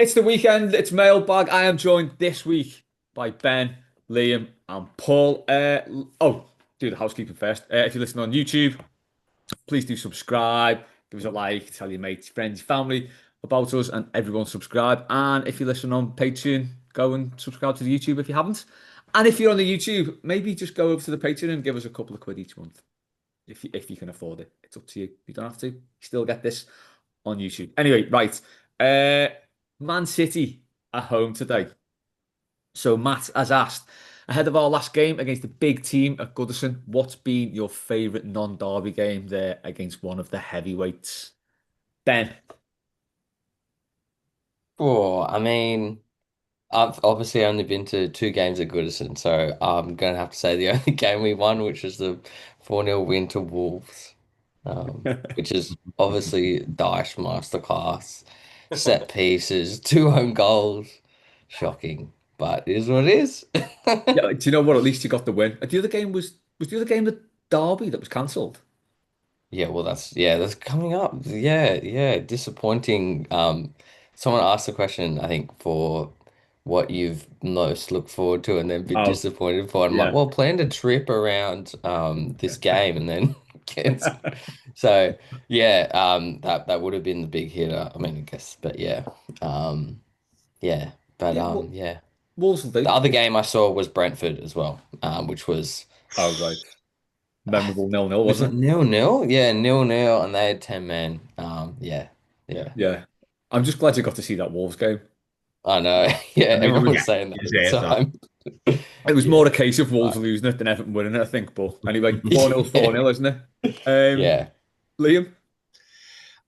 It's the weekend. It's Mailbag. I am joined this week by Ben, Liam, and Paul. Do the housekeeping first. If you're listening on YouTube, please do subscribe. Give us a like. Tell your mates, friends, family about us, and everyone subscribe. And if you listen on Patreon, go and subscribe to the YouTube if you haven't. And if you're on the YouTube, maybe just go over to the Patreon and give us a couple of quid each month if you can afford it. It's up to you. You don't have to. You still get this on YouTube. Anyway, right. Uh, Man City at home today. So Matt has asked, ahead of our last game against the big team at Goodison, what's been your favourite non-derby game there against one of the heavyweights? Ben. Oh, I mean, I've obviously only been to two games at Goodison, so I'm gonna have to say the only game we won, which was the 4-0 win to Wolves, which is obviously Dyche masterclass, set pieces, two own goals, shocking, but it is what it is. Yeah, do you know what? At least you got the win. The other game was the other game the derby that was cancelled. Yeah, well, that's coming up. Yeah, disappointing. Someone asked the question, I think, for what you've most looked forward to and then been Oh, disappointed for. And I'm like, yeah. well, planned a trip around this game and then cancelled. So yeah, that would have been the big hitter. I mean, I guess, but yeah, yeah, but Yeah, yeah. Wolves will The do. other game I saw was Brentford as well, which was. Oh, right. Memorable 0-0, Was it wasn't it? 0-0? Yeah, 0-0, and they had 10 men. Yeah, yeah. Yeah. I'm just glad you got to see that Wolves game. I know. Yeah, I mean, it everyone was was saying You that at deserve the that. time. it was more Yeah. a case of Wolves But, losing it than Everton winning it, I think. But anyway, 4-0 yeah. 4-0, isn't it? Um, Yeah. Liam?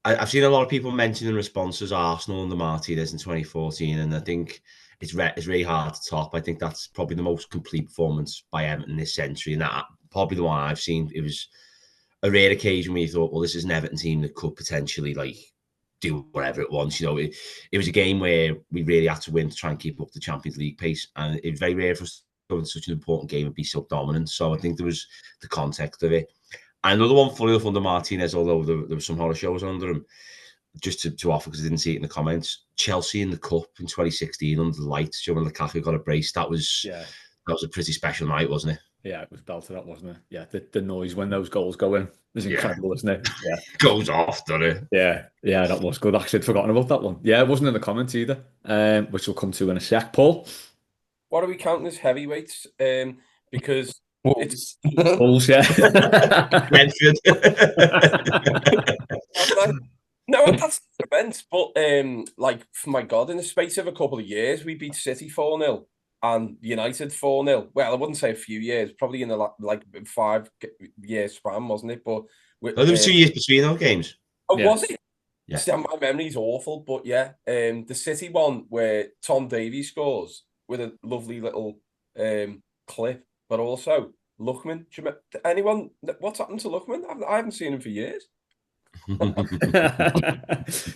I've seen a lot of people mentioning responses Arsenal under Martinez in 2014, and I think it's really hard to top. I think that's probably the most complete performance by Everton this century, and that probably the one I've seen. It was a rare occasion where you thought, well, this is an Everton team that could potentially do whatever it wants. It was a game where we really had to win to try and keep up the Champions League pace, and it was very rare for us to go into such an important game and be so dominant. So I think there was the context of it. And another one, funny enough, under Martinez, although there were some horror shows under him, just to offer because I didn't see it in the comments. Chelsea in the cup in 2016 under the lights, when Lukaku got a brace. Yeah. That was a pretty special night, wasn't it? Yeah, it was belted that, wasn't it? Yeah, the noise when those goals go in is Yeah, incredible, isn't it? Yeah. goes off, doesn't it? Yeah, that was good. Actually, I'd forgotten about that one. Yeah, it wasn't in the comments either, which we'll come to in a sec. Paul? What are we counting as heavyweights? Because it's Wolves. Bulls, yeah. Brentford. no, that's the event. But for my God, in the space of a couple of years, we beat City 4-0 and United 4-0. Well, I wouldn't say a few years, probably in the 5 year span, wasn't it? But There was 2 years between those games. oh, Yeah. was it? Yeah. See, my memory's awful, but yeah, the City one where Tom Davies scores with a lovely little clip, but also Lookman. Anyone? What's happened to Lookman? I haven't seen him for years. Do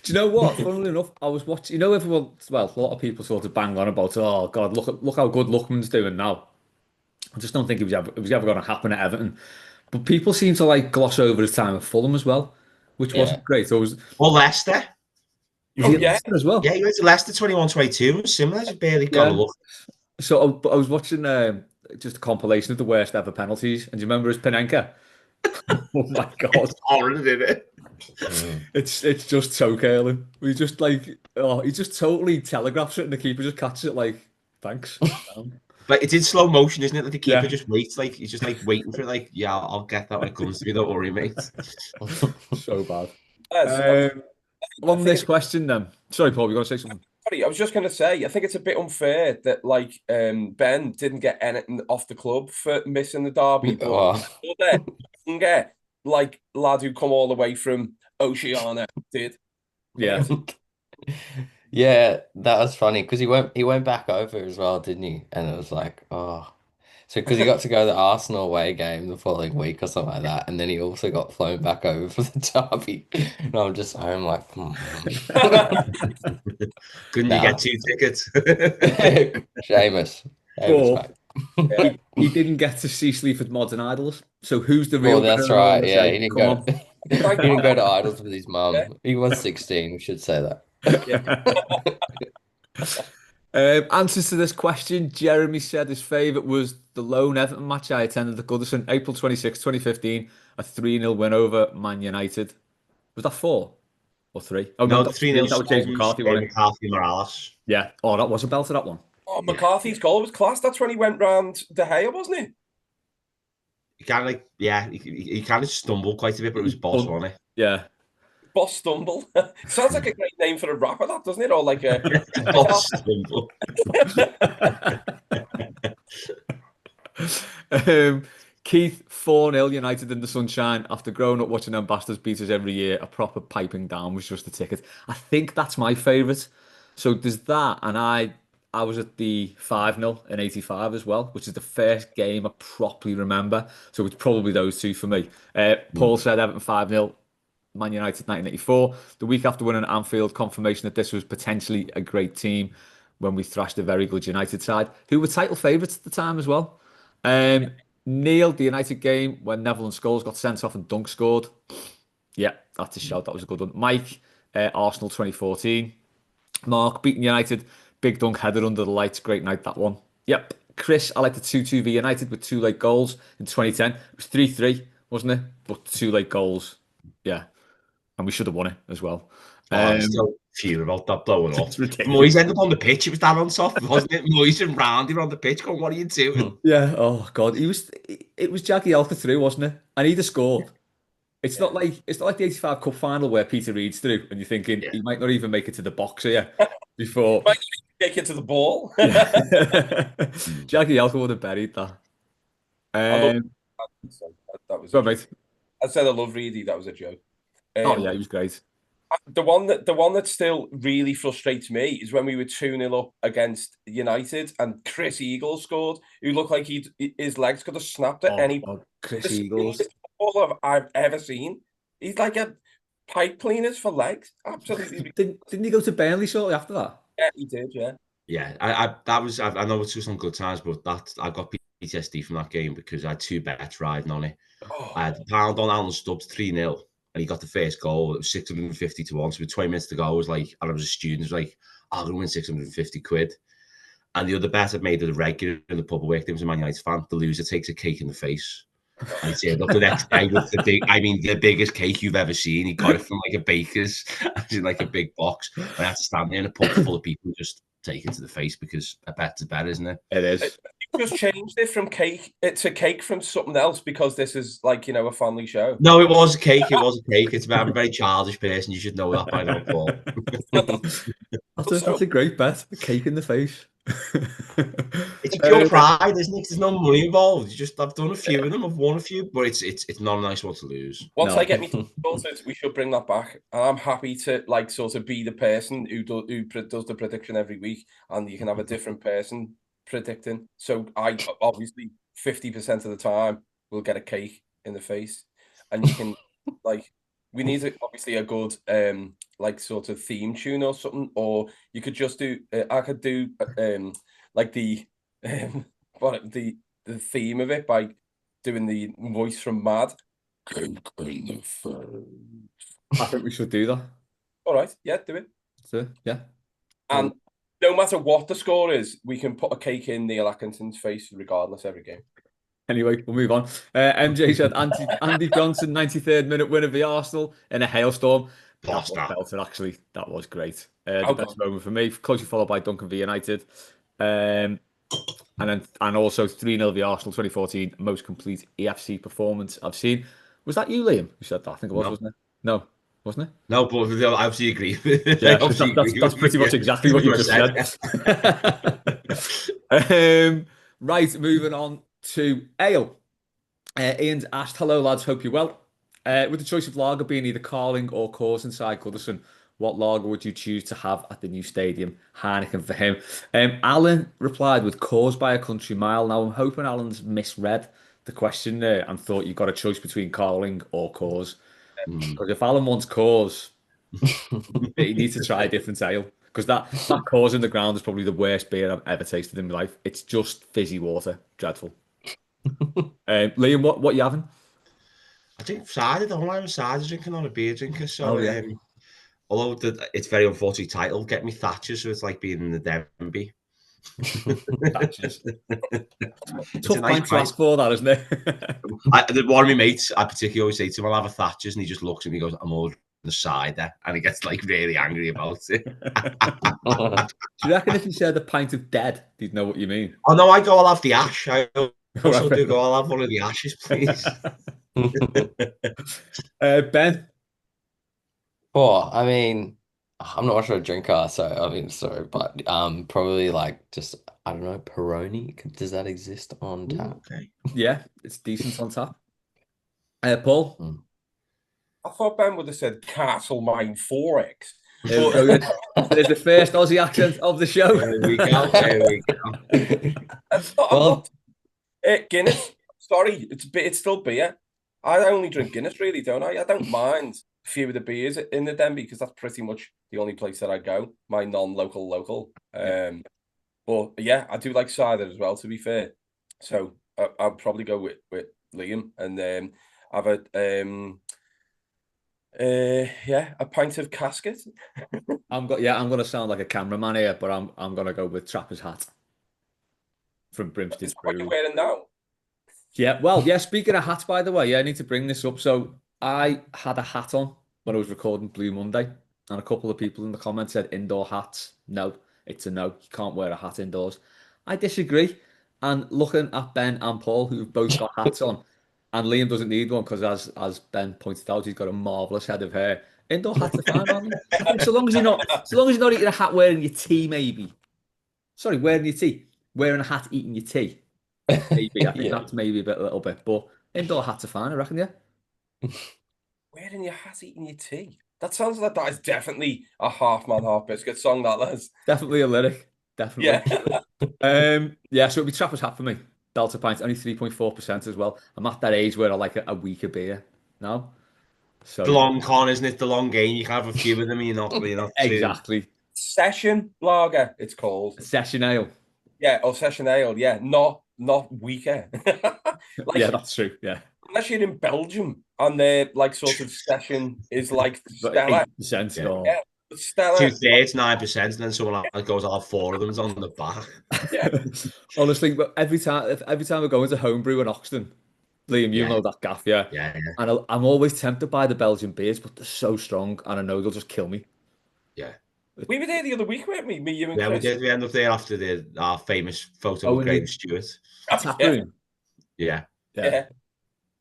you know what? Funnily enough, I was watching. Everyone. Well, a lot of people sort of bang on about. Oh God, look how good Lookman's doing now. I just don't think it was ever going to happen at Everton. But people seem to gloss over his time at Fulham as well, which Yeah. wasn't great. So Or Leicester. was Oh he at yeah, Leicester as well? Yeah, he went to Leicester 21-22. It was similar. Just barely got a Yeah. look. So I was watching just a compilation of the worst ever penalties, and do you remember his Panenka? Oh my God. It's horrid, isn't it? Mm. It's just toe curling. We just he just totally telegraphs it and the keeper just catches it thanks. Like, it's in slow motion, isn't it? Like the keeper Yeah, just waits, he's just waiting for it. Yeah, I'll get that when it comes to me. Don't worry, mate. so bad. Yes, I On think this question then. Sorry, Paul, you going to say something? sorry, I was just going to say, I think it's a bit unfair that Ben didn't get anything off the club for missing the derby, but Oh, other younger lad who come all the way from Oceania did. Yeah. yeah, that was funny because he went back over as well, didn't he? And it was like, oh. So because he got to go to the Arsenal away game the following week or something like that, and then he also got flown back over for the derby. And I'm just home like, Couldn't you nah. get 2 tickets? Seamus. Seamus, But mate. Yeah. he didn't get to see Sleaford Modern Idols. So who's the Well, real that's winner? I right. want to Yeah, say, he didn't come go. on. He didn't go to Idols with his Yeah. mum. He was 16. We should say that. Yeah. Answers to this question, Jeremy said his favourite was the lone Everton match I attended at Goodison, April 26, 2015, a 3-0 win over Man United. Was that 4 or 3? Oh no, No, that the was 3-0 3. That was James Stones, McCarthy, wasn't it? McCarthy, Morales. Yeah. Oh, that was a belter, that one. Oh, McCarthy's goal was class. That's when he went round De Gea, wasn't it? He kind of he kind of stumbled quite a bit, but it was boss, wasn't it? Yeah. Boss Stumble. Sounds like a great name for a rapper, that doesn't it? Or like a Boss stumble. Keith 4-0 United in the sunshine after growing up watching Ambassadors beat us every year. A proper piping down was just a ticket. I think that's my favourite. So there's that, and I was at the 5-0 in '85 as well, which is the first game I properly remember. So it's probably those two for me. Paul said Everton 5-0. Man United 1984. The week after winning at Anfield, confirmation that this was potentially a great team when we thrashed a very good United side, who were title favourites at the time as well. Neil, the United game when Neville and Scholes got sent off and Dunk scored. Yeah, that's a shout. That was a good one. Mike, Arsenal 2014. Mark, beating United. Big Dunk headed under the lights. Great night, that one. Yep. Chris, I like the 2-2 v United with 2 late goals in 2010. It was 3-3, wasn't it? But 2 late goals. Yeah. And we should have won it as well. I'm still fuming about that blowing up. It's ridiculous. Moyes ended up on the pitch. It was down on top, wasn't it? Moyes and Randy were on the pitch going, "What are you doing?" Yeah. Oh God. It was Jagielka through, wasn't it? And he'd have scored. It's not like the '85 Cup final where Peter Reid's through, and you're thinking he might not even make it to the box here before. might take it to the ball. Jagielka would have buried that. That was Go on, mate. I said I love Reedy. That was a joke. Oh yeah, he was great. The one that still really frustrates me is when we were 2-0 up against United and Chris Eagles scored, who looked like his legs could have snapped at any Chris Eagles. All I've ever seen. He's like a pipe cleaners for legs. Absolutely. Didn't he go to Burnley shortly after that? Yeah, he did, yeah. Yeah, I know it took some good times, but I got PTSD from that game because I had 2 bets riding on it. Oh. I had £1 on Alan Stubbs 3-0, and he got the first goal. It was 650 to 1. So with 20 minutes to go, I was like, and I was a student, I was like, I'm gonna win 650 quid. And the other bet I'd made as a regular in the pub I worked in was a Man United fan. The loser takes a cake in the face. And he said, look, the next day with the biggest cake you've ever seen. He got it from like a baker's, in like a big box. And I had to stand there in a pub full of people and just take it to the face because a bet's a bet, isn't it? It is. You just changed it from cake to cake from something else because this is like, a family show. No, it was a cake. It was a cake. I'm a very childish person. You should know that by now, Paul. That's a great bet. A cake in the face. It's a pure pride, isn't it? There's no money involved. I've done a few of them. I've won a few, but it's not a nice one to lose. Once I get me sorted, we should bring that back. And I'm happy to sort of be the person who does the prediction every week, and you can have a different person predicting. So I obviously 50% of the time will get a cake in the face, and you can we need obviously a good sort of theme tune or something, or you could just do I could do the theme of it by doing the voice from Mad. I think we should do that. All right, yeah, do it. So, yeah. And no matter what the score is, we can put a cake in Neil Atkinson's face regardless every game. Anyway, we'll move on. MJ said Andy Johnson, 93rd minute winner via Arsenal in a hailstorm. That was belter, actually. That was great. The best moment for me, closely followed by Duncan v United. And also 3-0 via Arsenal 2014, most complete EFC performance I've seen. Was that you, Liam, who said that? I think it was, wasn't it? No, wasn't it? No, but I obviously agree. Yeah, that's pretty much exactly what you just said. Right, moving on to Ale. Ian's asked, hello lads, hope you're well. With the choice of lager being either Carling or Coors inside Goodison, what lager would you choose to have at the new stadium? Heineken for him. Alan replied with Coors by a country mile. Now I'm hoping Alan's misread the question there and thought you got a choice between Carling or Coors. Because if Alan wants Coors, he needs to try a different ale. Because that Coors in the ground is probably the worst beer I've ever tasted in my life. It's just fizzy water. Dreadful. Liam, what are you having? I think cider. I'm a cider drinker, not a beer drinker. So although it's very unfortunate title, get me Thatcher, so it's like being in the Denby. Thatchers. It's Tough a nice pint to price. ask for, that, isn't it? One of my mates, I particularly always say to him, I'll have a Thatcher's, and he just looks at me and goes, I'm ordering the cider, and he gets like really angry about it. Do you reckon if you said a pint of dead, they'd know what you mean? Oh no, I go, I'll have the ash. I also Right. do go, I'll have one of the ashes, please. Ben, Oh, I mean, I'm not much of a drinker, so I mean, sorry, but probably like just I don't know, Peroni. Does that exist on tap? Okay. yeah, it's decent on tap. Paul, Mm. I thought Ben would have said Castle Mine 4X. there we go. There's the first Aussie accent of the show. There we go. There we go. I'm not Guinness. Sorry, it's still beer. I only drink Guinness, really, don't I? I don't mind a few of the beers in the Denby because that's pretty much the only place that I go. My non-local. But yeah, I do like cider as well. To be fair, so I'll probably go with Liam and have a pint of casket. I'm gonna sound like a cameraman here, but I'm gonna go with Trapper's hat from Brimston It's what you're Brewery. wearing now. Yeah, well, yeah. Speaking of hats, by the way, yeah, I need to bring this up. So I had a hat on when I was recording Blue Monday, and a couple of people in the comments said indoor hats. No, it's a no. You can't wear a hat indoors. I disagree. And looking at Ben and Paul, who've both got hats on, and Liam doesn't need one because, as Ben pointed out, he's got a marvelous head of hair. Indoor hats are fine, aren't they? I think so long as you're not eating a hat wearing your tea, maybe. Sorry, wearing your tea, wearing a hat eating your tea. Maybe I think Yeah. that's maybe a little bit, but indoor hats are fine, I reckon. Yeah, Wearing your hat, eating your tea. That sounds like that is definitely a Half Man Half Biscuit song. That is. definitely a lyric. Definitely. Yeah. Yeah. So it'd be Trapper's hat for me. Delta Pint, only 3.4% as well. I'm at that age where I like a weaker beer now. The So long con, isn't it? The long game. You can have a few of them, and you're not too. exactly. Session lager, it's called. Session ale. Yeah, or session ale. Yeah, not weaker. Like, Yeah, that's true. Yeah, unless you're in Belgium and their like sort of session is like but Stella. 8%. Yeah. Or... Yeah, but Stella. 2/3, 9%, and then someone else goes, I'll have 4 of them on the back. Yeah. Honestly, but every time I go into homebrew in Oxton, Liam, you Yeah. know that gaff, yeah. Yeah, yeah, And I'm always tempted by the Belgian beers, but they're so strong, and I know they'll just kill me. yeah. We were there the other week, weren't we? Me, you, and Yeah, we Chris. did. We ended up there after our famous photo Oh, of and you- Graham Stewart. Tap Yeah. room. Yeah. Yeah,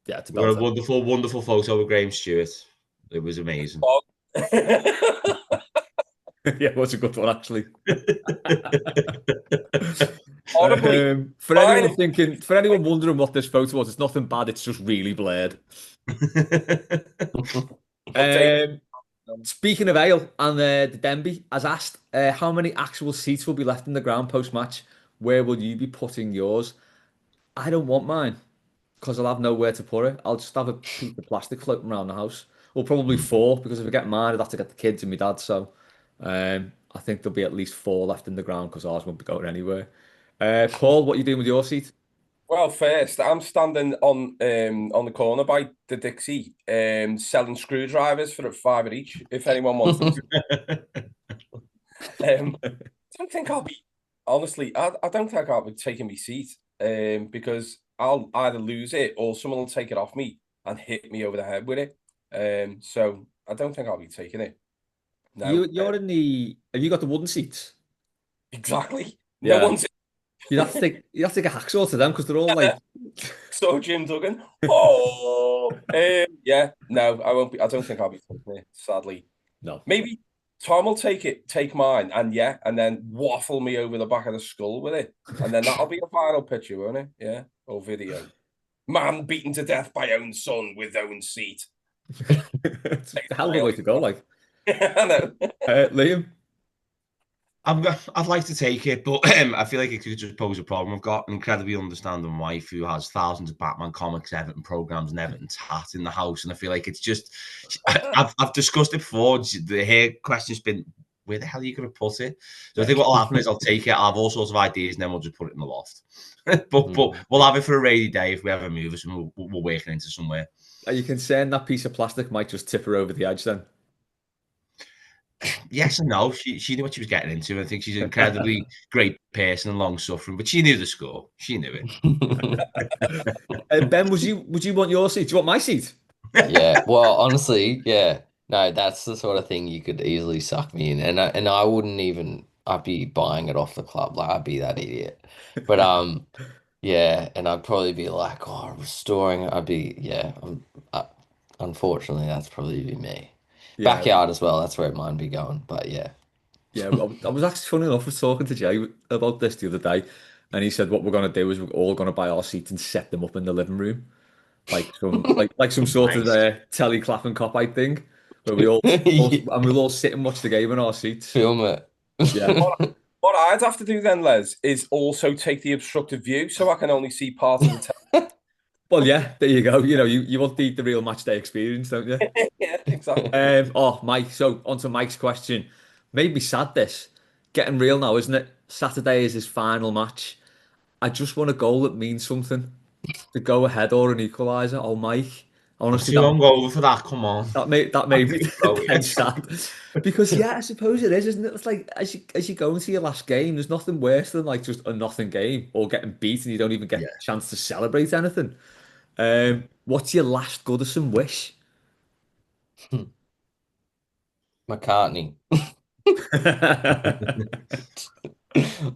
yeah, it's a We got a belter. wonderful photo of Graham Stewart. It was amazing. Yeah, it was a good one actually. Horribly. For anyone wondering what this photo was, it's nothing bad. It's just really blurred. Speaking of ale and the Denby, as asked, how many actual seats will be left in the ground post match? Where will you be putting yours? I don't want mine because I'll have nowhere to put it. I'll just have a piece of plastic floating around the house. Well, probably 4 because if I get mine, I'd have to get the kids and my dad. So I think there'll be at least 4 left in the ground because ours won't be going anywhere. Paul, what are you doing with your seat? Well, first, I'm standing on the corner by the Dixie, selling screwdrivers for $5 each. If anyone wants them, I don't think I'll be honestly. I don't think I'll be taking my seat, because I'll either lose it or someone will take it off me and hit me over the head with it. So I don't think I'll be taking it. No, You're in the. Have you got the wooden seats? exactly. Yeah. No one's You'd have to take a hacksaw to them because they're all like. so Jim Duggan. Oh, yeah. No, I won't be. I don't think I'll be taking it. Sadly, No. maybe Tom will take mine, and then waffle me over the back of the skull with it, and then that'll be a viral picture, won't it? Yeah, or video. Man beaten to death by own son with own seat. It's a hell of a way to go, like. I know. Liam? I'd like to take it, but I feel like it could just pose a problem. I've got an incredibly understanding wife who has thousands of Batman comics, Everton programs, and Everton's hat in the house, and I feel like it's just. I've discussed it before. The hair question's been, where the hell are you going to put it? So I think what'll happen is I'll take it. I'll have all sorts of ideas, and then we'll just put it in the loft. but we'll have it for a rainy day if we ever move us, and we'll work it into somewhere. Are you concerned that piece of plastic might just tip her over the edge then? Yes and no. She knew what she was getting into. I think she's an incredibly great person and long suffering, but she knew the score. She knew it. Ben, would you want your seat? Do you want my seat? Yeah, well, honestly, yeah. No, that's the sort of thing you could easily suck me in, and I wouldn't even. I'd be buying it off the club, like I'd be that idiot. But yeah, and I'd probably be like, oh, restoring. I'd be yeah. Unfortunately, that's probably be me. Yeah, Backyard as well. That's where mine be going. But yeah, yeah. I was actually funny enough. I was talking to Jay about this the other day, and he said what we're gonna do is we're all gonna buy our seats and set them up in the living room, like some sort of Nice. telly clapping cop-out thing, where we'll all sit and watch the game in our seats. film it. Yeah. What I'd have to do then, Les, is also take the obstructed view so I can only see part of the Well, yeah. There you go. You know, you want the real match day experience, don't you? Yeah, exactly. Oh, Mike. So on to Mike's question. Made me sad. This getting real now, isn't it? Saturday is his final match. I just want a goal that means something. To go ahead or an equaliser. Oh, Mike. I'm Honestly, too hungover for that. Come on. that I'm made me too going. dead sad. Because yeah, I suppose it is, isn't it? It's like as you go into your last game, there's nothing worse than like just a nothing game or getting beat and you don't even get Yeah. a chance to celebrate anything. What's your last Goodison wish? McCartney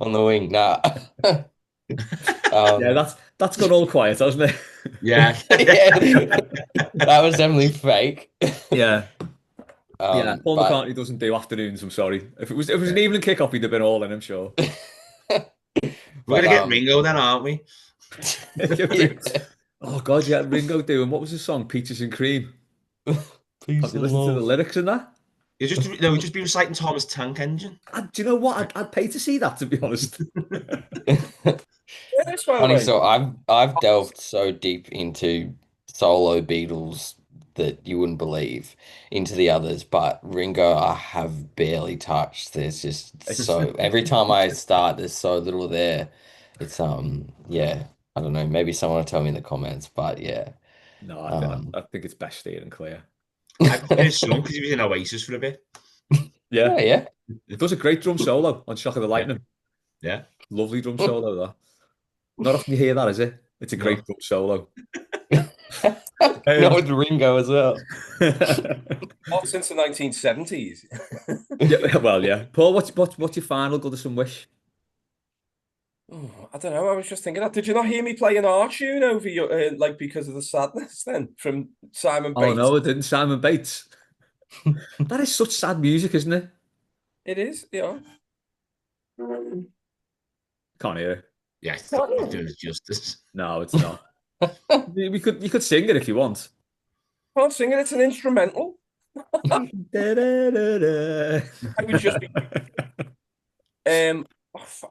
on the wing. Nah. Yeah, that's gone all quiet, hasn't it? Yeah. Yeah, that was definitely fake. Yeah. Yeah, Paul But McCartney doesn't do afternoons. I'm sorry. If it was an evening kickoff, he'd have been all in. I'm sure. We're but gonna get Ringo then, aren't we? yeah. Oh God, yeah, Ringo doing what was his song? Peaches and Cream. Peace Have you and listened to the love. lyrics in that? We'd just be reciting Thomas Tank Engine. Do you know what? I'd pay to see that, to be honest. Yeah, that's by the Funny, way. so I've delved so deep into solo Beatles that you wouldn't believe into the others, but Ringo I have barely touched. There's just so every time I start, there's so little there. It's yeah, I don't know. Maybe someone will tell me in the comments, but yeah, No, um, I think it's best steered and clear. I prefer his song because he was in Oasis for a bit. Yeah, yeah. it does a great drum solo on Shock of the Yeah. Lightning. Yeah. Lovely drum solo, that. Not often you hear that, is it? It's a No. great drum solo. Not with Ringo as well. Not since the 1970s. Yeah, well, yeah. Paul, what's your final Goodison wish? Oh, I don't know. I was just thinking that. Did you not hear me play an art tune over your like because of the sadness then from Simon Oh Bates? no, it didn't. Simon Bates. That is such sad music, isn't it? It is, yeah. Can't hear it. Yeah, it's not doing it justice. No, it's not. You could sing it if you want. Can't sing it. It's an instrumental. Da-da-da-da. I would just be. I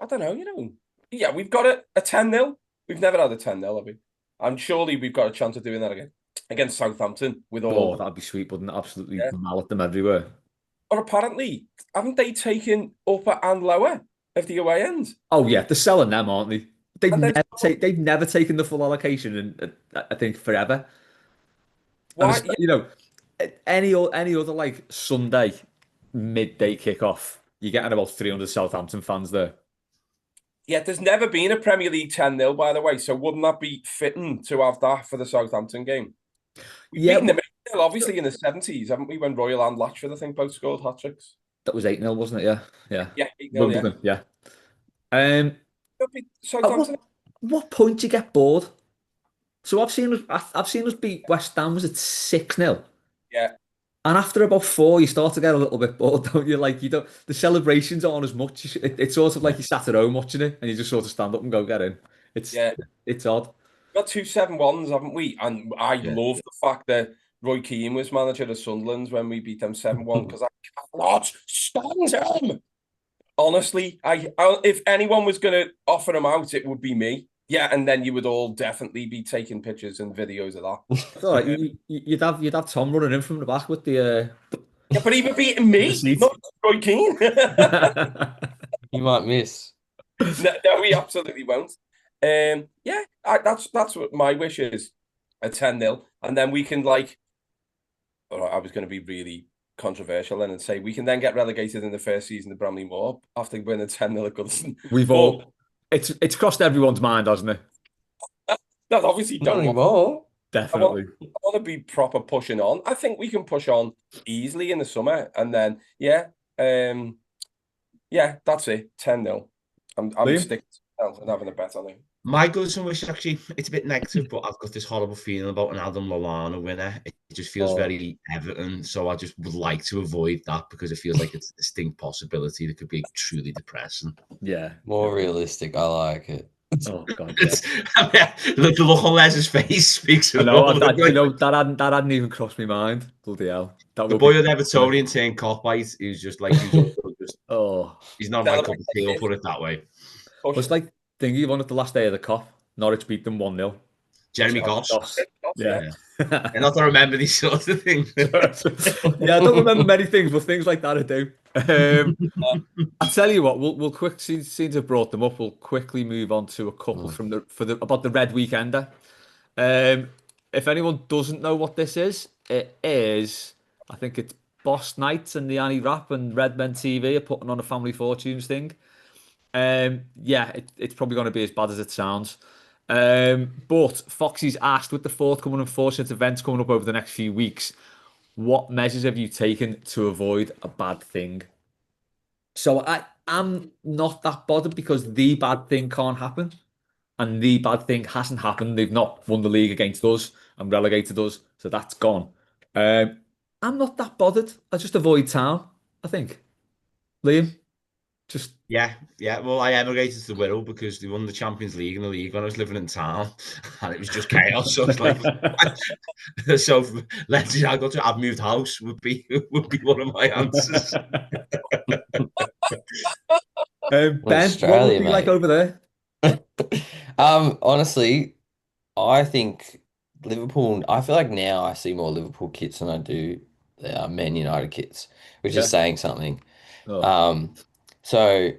don't know. Yeah, we've got a 10-0. We've never had a 10-0, have we? And surely we've got a chance of doing that again against Southampton with all. Oh, that'd be sweet, wouldn't it? Absolutely Yeah. mallet them everywhere. Or apparently, haven't they taken upper and lower of the away end? Oh yeah, they're selling them, aren't they? And then- They've never taken the full allocation, and I think forever. And Why? you know, any other like Sunday midday kickoff, you're getting about 300 Southampton fans there. Yeah, there's never been a Premier League 10-0, by the way. So wouldn't that be fitting to have that for the Southampton game? We've Yeah, beaten them 8-0, obviously in the 70s, haven't we? When Royal and Latchford, I think, both scored hat-tricks. that was 8-0, wasn't it? Yeah, yeah. Yeah, 8-0, yeah. Wimbledon, yeah. At At what point do you get bored? So I've seen us beat West Ham, was it 6-0? Yeah. And after about 4, you start to get a little bit bored, don't you? Like the celebrations aren't as much. It's sort of like you sat at home watching it, and you just sort of stand up and go get in. It's odd. Got 2 7-1s, haven't we? And I love the fact that Roy Keane was manager of Sunderland when we beat them 7-1 because I cannot stand him. Honestly, if anyone was going to offer him out, it would be me. Yeah, and then you would all definitely be taking pictures and videos of that. It's all right. You'd have Tom running in from the back with the. Yeah, but he would beat me, not Roy Keane. You might miss. No, he absolutely won't. Yeah, that's what my wish is, a 10-0, and then we can like. All right, I was going to be really controversial then and say we can then get relegated in the first season of Bramley Moore after winning 10-0 at Goodison. We've all it's crossed everyone's mind, hasn't it? That obviously Not don't want. anymore. Definitely. I want to be proper pushing on. I think we can push on easily in the summer, and then that's it. 10-0. I'm Liam? sticking to it and having a bet on it. My Goodison wish, actually, it's a bit negative, but I've got this horrible feeling about an Adam Lallana winner. It just feels very Everton, so I just would like to avoid that because it feels like it's a distinct possibility that could be truly depressing. Yeah. More realistic. I like it. Oh God. Yeah. The look on Les's face speaks I of know, all. that hadn't even crossed my mind. Bloody hell. The boy with Evertonian turned Kopite, he's just like he's not my cup of tea, I'll put it that way. It's like thingy won at the last day of the Cup. Norwich beat them 1-0. Jeremy Goss. Yeah. And not to remember these sorts of things. Yeah, I don't remember many things, but things like that I do. I'll tell you what, we'll quick since I've brought them up, we'll quickly move on to a couple from about the Red Weekender. If anyone doesn't know what this is, it is, I think it's Boss Nights and the Annie Rap and Redmen TV are putting on a Family Fortunes thing. It's probably going to be as bad as it sounds. But Foxy's asked, with the forthcoming unfortunate events coming up over the next few weeks, what measures have you taken to avoid a bad thing? So I'm not that bothered because the bad thing can't happen. And the bad thing hasn't happened. They've not won the league against us and relegated us. So that's gone. I'm not that bothered. I just avoid town, I think. Liam? Just yeah. Well, I emigrated to the Wirral because they won the Champions League in the league when I was living in town, and it was just chaos. So it's like, so I've moved house would be one of my answers. Ben, Australia, what would be like mate. over there? Honestly, I think Liverpool. I feel like now I see more Liverpool kits than I do Man United kits, which is saying something. Oh. So,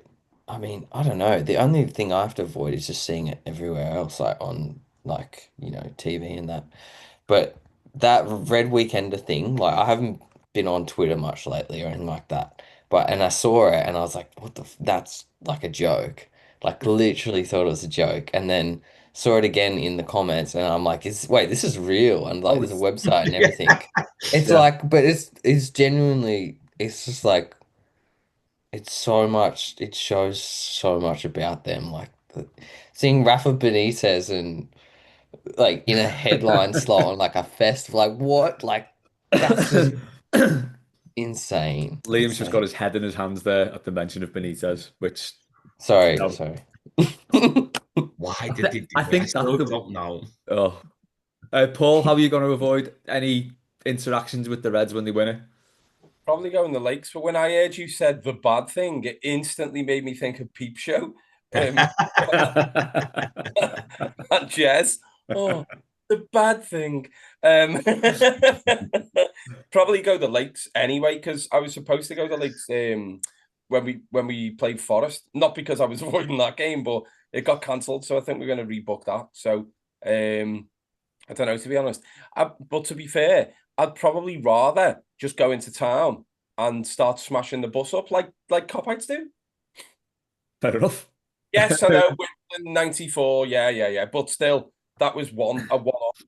I mean, I don't know. The only thing I have to avoid is just seeing it everywhere else, like on TV and that. But that Red Weekender thing, like I haven't been on Twitter much lately or anything like that. And I saw it and I was like, what that's like a joke. Like literally thought it was a joke. And then saw it again in the comments and I'm like, this is real. And like there's a website and everything. It's like, but it's genuinely, it's just like, it's so much, it shows so much about them. Like seeing Rafa Benitez and like in a headline slot on like a festival, like what? Like that's just insane. Liam's just got his head in his hands there at the mention of Benitez, which Sorry. Why did they do I think I still that's don't know. Oh. Paul, how are you going to avoid any interactions with the Reds when they win it? Probably go in the lakes, but when I heard you said the bad thing, it instantly made me think of Peep Show. And Jez. Oh, the bad thing. Probably go the lakes anyway, because I was supposed to go the lakes when we played Forest. Not because I was avoiding that game, but it got cancelled, so I think we're going to rebook that. So I don't know, to be honest. But to be fair, I'd probably rather just go into town and start smashing the bus up like Copites do. Fair enough. Yes, I know. In '94, yeah. But still, that was a one-off.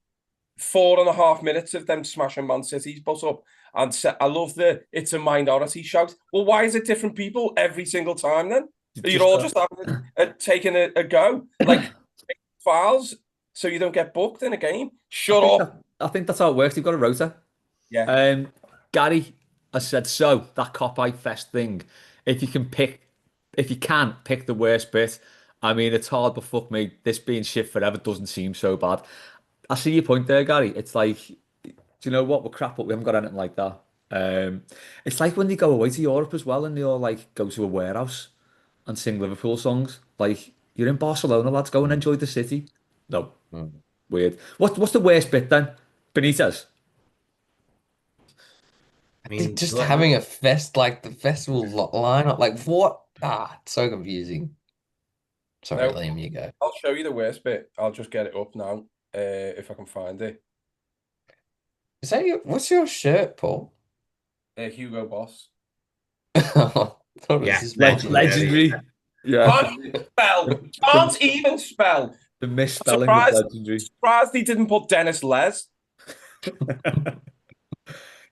4.5 minutes of them smashing Man City's bus up. And I love it's a minority shout. Well, why is it different people every single time then? You're all just taking a go. Like, fouls so you don't get booked in a game. Shut up. I think that's how it works. You've got a rota. Yeah. Gary has said, so that Kopite-fest thing, if you can pick the worst bit, I mean, it's hard, but fuck me, this being shit forever doesn't seem so bad. I see your point there, Gary. It's like, do you know what? We're crap, but we haven't got anything like that. It's like when they go away to Europe as well and they all like go to a warehouse and sing Liverpool songs. Like, you're in Barcelona, lads, go and enjoy the city. No. Weird. What's the worst bit then? Benitez? I mean, just having a fest, like the festival lineup, like what? It's so confusing. Sorry, Liam, you go. I'll show you the worst bit. I'll just get it up now, if I can find it. What's your shirt, Paul? Hugo Boss. Yeah, Legendary. Yeah, Can't even spell. the misspelling of legendary. Surprised he didn't put Dennis Les.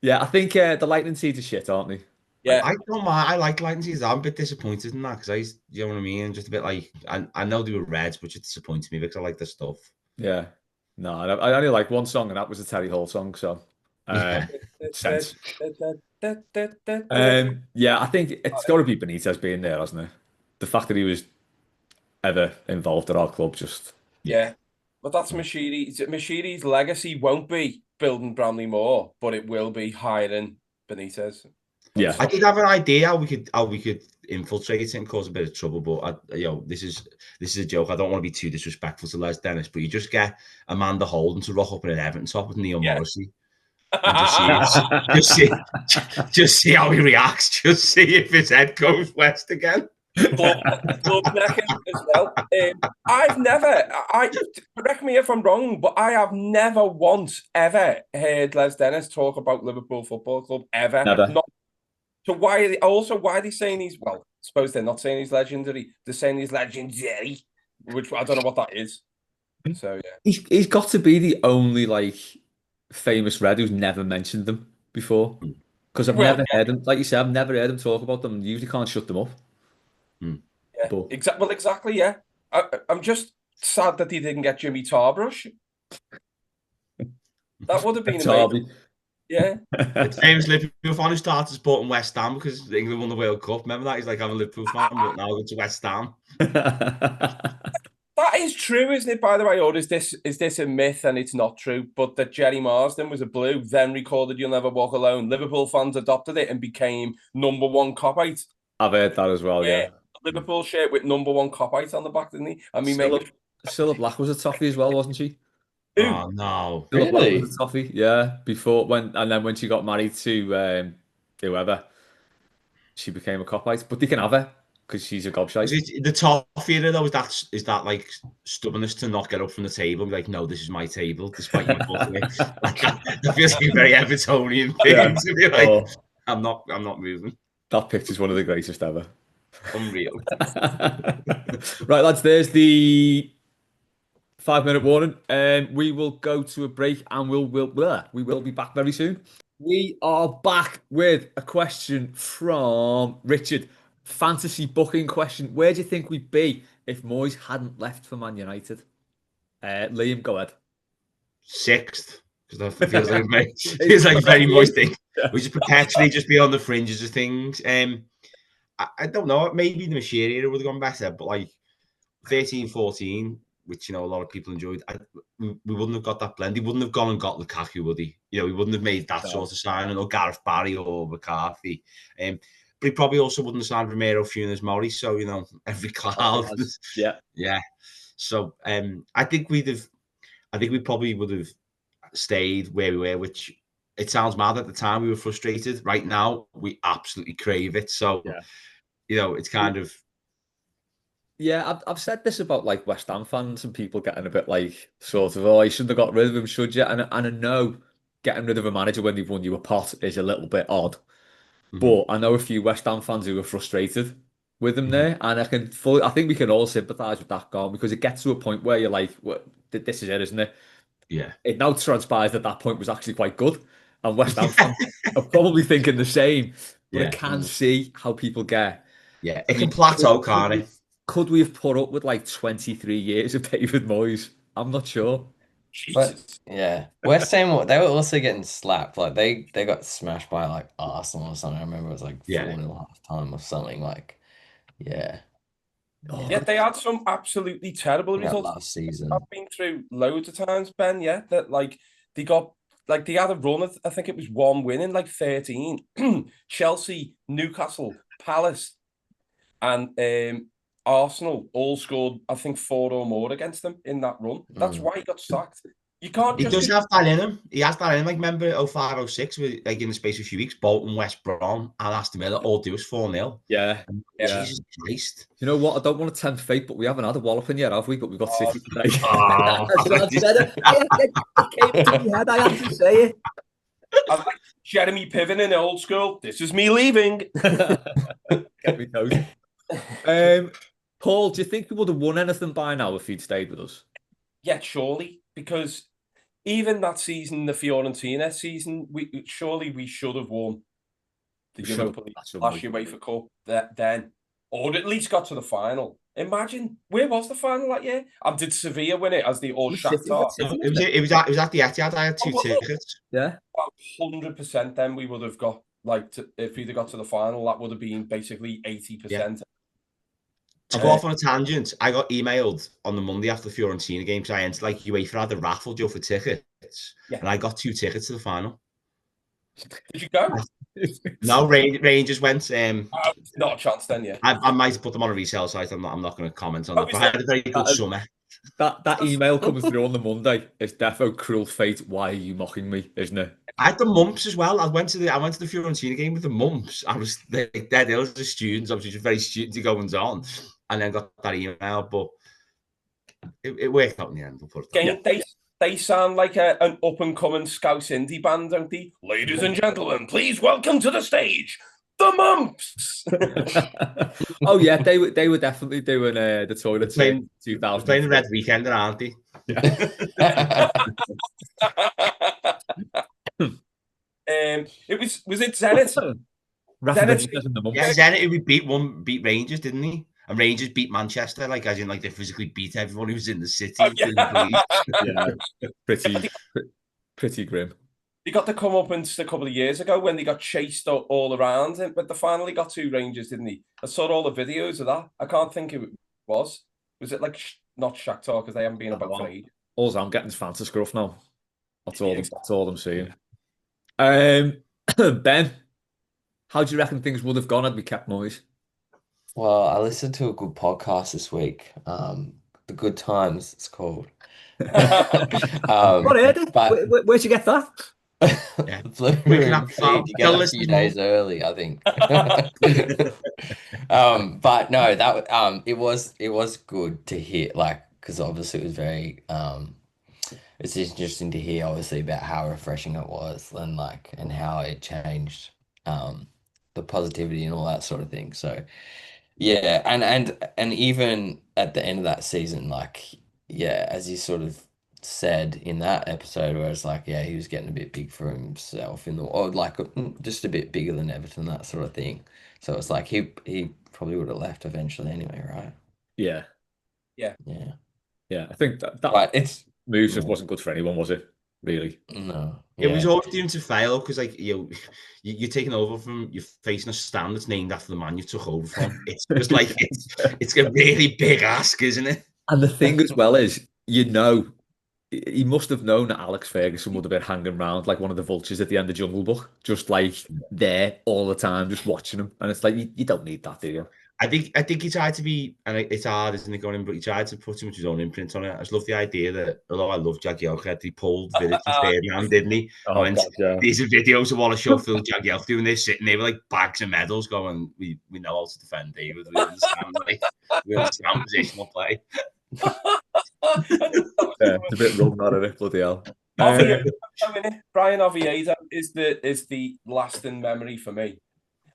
Yeah, I think the Lightning Seeds are shit, aren't they? Yeah. I don't mind. I like Lightning Seeds. I'm a bit disappointed in that because you know what I mean? Just a bit like, I know they were Reds, but it disappointed me because I like the stuff. Yeah. No, I only like one song, and that was the Terry Hall song, so Yeah. sense. Yeah, I think it's got to be Benitez being there, hasn't it? The fact that he was ever involved at our club, just Yeah. But that's Mashiri's. Mashiri's legacy won't be building Bramley Moore, but it will be hiring Benitez. yeah. I did have an idea how we could infiltrate it and cause a bit of trouble, but this is a joke. I don't want to be too disrespectful to Les Dennis, but you just get Amanda Holden to rock up in an Everton top with Neil Morrissey and just see how he reacts. Just see if his head goes west again. Club necking as well. I've never, correct me if I'm wrong, but I have never once ever heard Les Dennis talk about Liverpool Football Club ever. Never. So why are they saying he's, well, I suppose they're not saying he's legendary. They're saying he's legendary, which I don't know what that is. So yeah, He's got to be the only like famous Red who's never mentioned them before. Because I've never heard him, like you said, I've never heard him talk about them. You usually can't shut them up. yeah, But exactly. Yeah, I'm just sad that he didn't get Jimmy Tarbrush. That would have been amazing. Yeah. The famous Liverpool fan who started supporting West Ham because England won the World Cup. Remember that? He's like, I'm a Liverpool fan, but now going to West Ham. That is true, isn't it, by the way? Or is this a myth and it's not true? But that Jerry Marsden was a Blue, then recorded You'll Never Walk Alone. Liverpool fans adopted it and became #1 Kopite. I've heard that as well, yeah. Liverpool shirt with #1 Kopite on the back, didn't he? I mean, Cilla Black was a toffee as well, wasn't she? Oh no! Cilla Black was a toffee, yeah. Then when she got married to whoever, she became a Kopite. But they can have her because she's a gobshite. The toffee though is that like stubbornness to not get up from the table and be like, no, this is my table, despite you walking away. Like that feels like a very Evertonian thing to be like, I'm not moving. That picture's one of the greatest ever. Unreal. Right, lads, there's the 5-minute warning. We will go to a break and we will be back very soon. We are back with a question from Richard. Fantasy booking question. Where do you think we'd be if Moyes hadn't left for Man United? Liam, go ahead. 6th, because that feels like a very Moyes thing. We just perpetually just be on the fringes of things. I don't know. Maybe the Machine era would have gone better, but like 13-14, which a lot of people enjoyed, we wouldn't have got that blend. He wouldn't have gone and got Lukaku, would he? He wouldn't have made that sort of signing, or Gareth Barry or McCarthy. But he probably also wouldn't have signed Romero, Funes Mori. So every cloud. Yeah. So I think we probably would have stayed where we were, which it sounds mad at the time. We were frustrated. Right now, we absolutely crave it. So it's kind of. Yeah, I've said this about like West Ham fans and people getting a bit like sort of, oh, you shouldn't have got rid of him, should you? And I know getting rid of a manager when they've won you a pot is a little bit odd. But I know a few West Ham fans who are frustrated with him there, and I think we can all sympathise with that goal because it gets to a point where you're like, well, this is it, isn't it? Yeah. It now transpires that point was actually quite good, and West Ham fans are probably thinking the same. But I can see how people get. Yeah, it can plateau, can't it? Could we have put up with like 23 years of David Moyes? I'm not sure. But yeah, West Ham, they were also getting slapped. Like they got smashed by like Arsenal or something. I remember it was like 4-0 half time or something. Like, yeah. Yeah, they had some absolutely terrible results last season. I've been through loads of times, Ben. Yeah, that like they had a run of, I think it was 1 win in like 13. Chelsea, Newcastle, Palace, and Arsenal all scored, I think, 4 or more against them in that run. That's why he got sacked. You can't. He does have that in him. He has that in him. Like, remember 05-06, like in the space of a few weeks, Bolton, West Brom, and Aston Villa all do us 4-0. Yeah. Jesus Christ. You know what? I don't want to tempt fate, but we haven't had a walloping yet, have we? But we've got City today. Oh. It came to my head. I have to say it. I like Jeremy Piven in old school. This is me leaving. Get me toast. Paul, do you think we would have won anything by now if he'd stayed with us? Yeah, surely, because even that season, the Fiorentina season, we should have won the Europa League last year UEFA Cup then, or at least got to the final. Imagine, where was the final that year? And did Sevilla win it as the old Shakhtar? It was at the Etihad. I had two tickets. Yeah, 100%. Then we would have got if we'd have got to the final, that would have been basically 80%. To go off on a tangent, I got emailed on the Monday after the Fiorentina game because I entered like UEFA had a raffle Joe for tickets, and I got 2 tickets to the final. Did you go? No, Rangers went. Not a chance then. Yeah, I might have put them on a resale site. I'm not going to comment on that. But I had a very good summer. That email coming through on the Monday is defo cruel fate. Why are you mocking me? Isn't it? I had the mumps as well. I went to the Fiorentina game with the mumps. I was dead ill as a student. I was just very studenty goings on, and then got that email. But it worked out in the end. We'll put it that. They sound like an up and coming Scouse indie band, don't they? Ladies and gentlemen, please welcome to the stage the Mumps. Oh yeah, they were definitely doing the toilet playing 2000. Playing the Red Weekender, aren't they? Was it Zenit? Zenit. We beat Rangers, didn't he? And Rangers beat Manchester, like as in like they physically beat everyone who was in the city. Oh, yeah. Yeah, pretty grim. They got the comeuppance a couple of years ago when they got chased all around, but they finally got 2 Rangers, didn't they? I saw all the videos of that. I can't think who it was. Was it like not Shakhtar because they haven't been about for age? All I'm getting is fancy scruff now. That's all I'm seeing. Ben, how do you reckon things would have gone had we kept Moyes? Well, I listened to a good podcast this week. The Good Times, it's called. Where'd you get that? Yeah. You get a few days early, I think. But no, that it was good to hear, like, because obviously it was very it's interesting to hear obviously about how refreshing it was and how it changed the positivity and all that sort of thing. So yeah, and even at the end of that season, like, yeah, as you sort of said in that episode, where it's like, yeah, he was getting a bit big for himself or like just a bit bigger than Everton, that sort of thing. So it's like he probably would have left eventually anyway, right? Yeah. I think that it's move just wasn't good for anyone, was it? Really? No. It was always doomed to fail because, like, you're taking over from, you're facing a stand that's named after the man you took over from. It's just like it's a really big ask, isn't it? And the thing as well is, he must have known that Alex Ferguson would have been hanging around like one of the vultures at the end of Jungle Book, just like there all the time, just watching him. And it's like you don't need that, do you? I think he tried to be, and it's hard, isn't it, going in, but he tried to put too much his own imprint on it. I just love the idea that, although I love Jagielka, he pulled Vidic to Ferdinand, didn't he? These are videos of all the Sheffield Jagielka doing this, sitting there with like bags of medals going, we know how to defend David. We understand, we understand positional play. It's a bit wrong, not it? Bloody hell. Brian Oviedo is the lasting memory for me.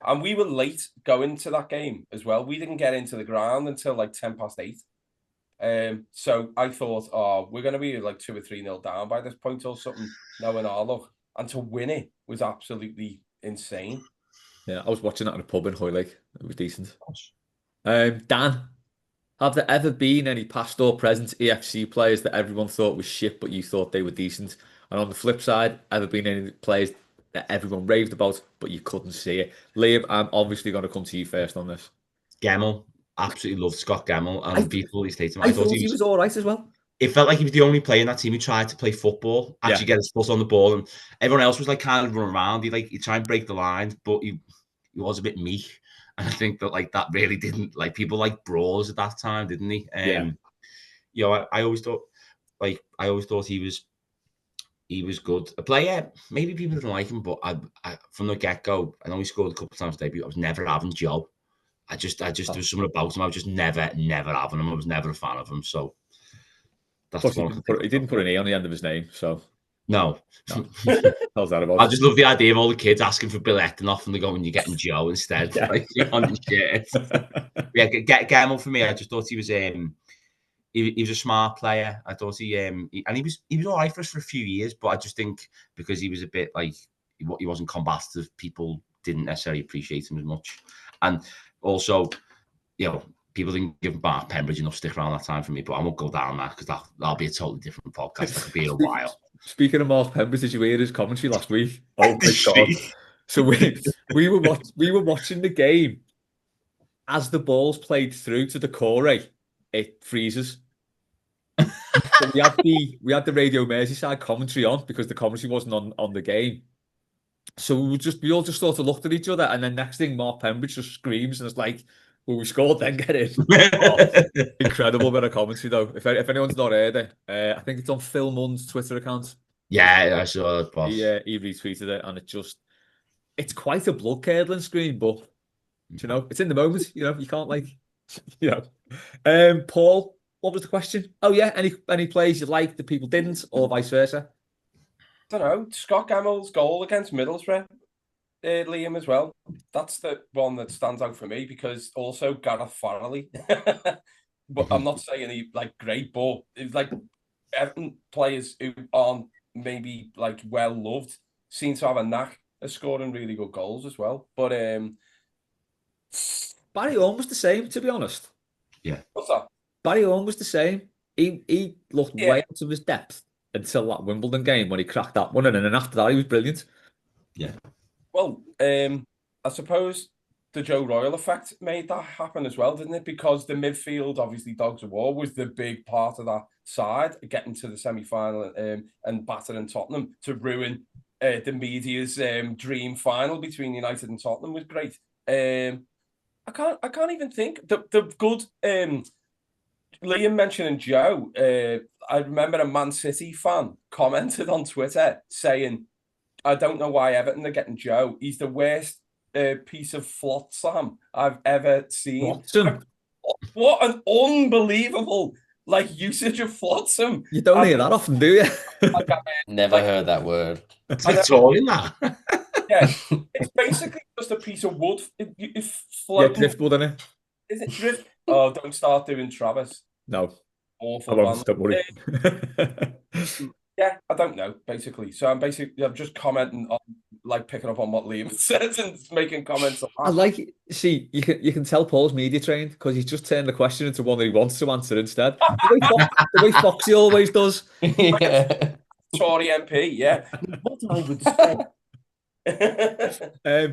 And we were late going to that game as well. We didn't get into the ground until like 8:10. So I thought, we're going to be like 2 or 3-0 down by this point or something, knowing our luck. And to win it was absolutely insane. Yeah, I was watching that in a pub in Hoylake. It was decent. Dan, have there ever been any past or present EFC players that everyone thought was shit, but you thought they were decent? And on the flip side, ever been any players that everyone raved about, but you couldn't see it? Liam, I'm obviously going to come to you first on this. Gemmell, absolutely loved Scott Gemmell, and I thought he was all right as well. It felt like he was the only player in that team who tried to play football, actually get his foot on the ball, and everyone else was like kind of running around. He tried and break the lines, but he was a bit meek. And I think that like that really didn't, like, people like brawlers at that time, didn't he? I always thought he was good. A player, maybe people didn't like him, but I from the get-go, I know he scored a couple of times today, but I was never having Joe. I just there was something about him. I was just never having him. I was never a fan of him. So that's he didn't put an E on the end of his name, so No. How's that about? I just love the idea of all the kids asking for Bill Etanoff and they're going, you're getting Joe instead. Yeah. Like, on your shirt. Yeah, get him up for me. I just thought he was he was a smart player. I thought he was all right for us for a few years, but I just think because he was a bit like he wasn't combative, people didn't necessarily appreciate him as much. And also, people didn't give Mark Pembridge enough stick around that time for me, but I won't go down that because that'll be a totally different podcast. That could be in a while. Speaking of Mark Pembridge, did you hear his commentary last week? Oh my God. So we were watching the game. As the ball's played through to the core, it freezes. So we had the Radio Merseyside commentary on because the commentary wasn't on the game. So we all just sort of looked at each other, and then next thing, Mark Pembridge just screams, and it's like, "Well, we scored, then get in." Oh, incredible bit of commentary though. If anyone's not heard it, I think it's on Phil Munn's Twitter account. Yeah, I saw it, boss. He retweeted it, and it's quite a blood curdling scream, but it's in the moment. You can't Paul, what was the question? Oh yeah, any plays you liked that people didn't, or vice versa? I don't know. Scott Gemmell's goal against Middlesbrough, Liam, as well. That's the one that stands out for me because also Gareth Farrelly. But I'm not saying he great, but it's like Everton players who aren't maybe well loved seem to have a knack of scoring really good goals as well. But Barry Orme was the same, to be honest. Yeah. What's that? Barry Orme was the same. He looked way out of his depth until that Wimbledon game when he cracked that one, and then after that he was brilliant. Yeah. Well, I suppose the Joe Royle effect made that happen as well, didn't it? Because the midfield, obviously, Dogs of War was the big part of that side, getting to the semi-final and battering Tottenham to ruin the media's dream final between United and Tottenham was great. I can't even think the good. Liam mentioning Joe. I remember a Man City fan commented on Twitter saying, "I don't know why Everton are getting Joe. He's the worst piece of flotsam I've ever seen." What an unbelievable usage of flotsam. You don't hear that often, do you? Never heard that word. It's Victorian, that. Yeah, it's basically just a piece of wood. It's floating. Yeah, driftwood, isn't it? Is it drift? Oh, don't start doing Travis. No. Awful. I won't, don't worry. Yeah, I don't know, basically. So I'm just commenting on, picking up on what Liam says and making comments on that. You can tell Paul's media trained because he's just turned the question into one that he wants to answer instead. The way Foxy always does. Yeah. Tory MP, yeah. What I would say.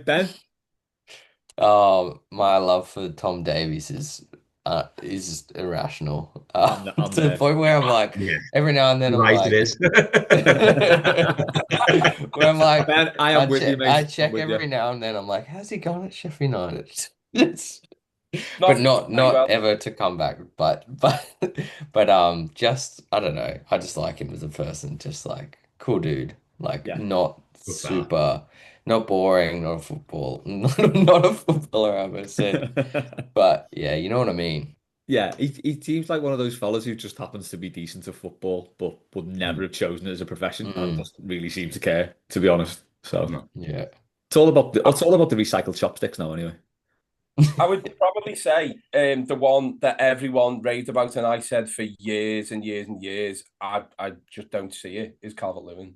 Ben? My love for Tom Davies is irrational. To the point where I'm like, every now and then I'm like, it is. where I'm like, Ben, I am with you, mate. I check every now and then. I'm like, how's he gone at Sheffield United? But not ever to come back. But just I don't know. I just like him as a person. Just cool dude. Not super. Not boring, not a football, not a footballer, I almost said. But yeah, you know what I mean. Yeah, he seems like one of those fellas who just happens to be decent at football, but would never have chosen it as a profession and doesn't really seem to care, to be honest. So yeah, it's all about the recycled chopsticks now, anyway. I would probably say the one that everyone raved about and I said for years and years and years, I just don't see it, is Calvert-Lewin.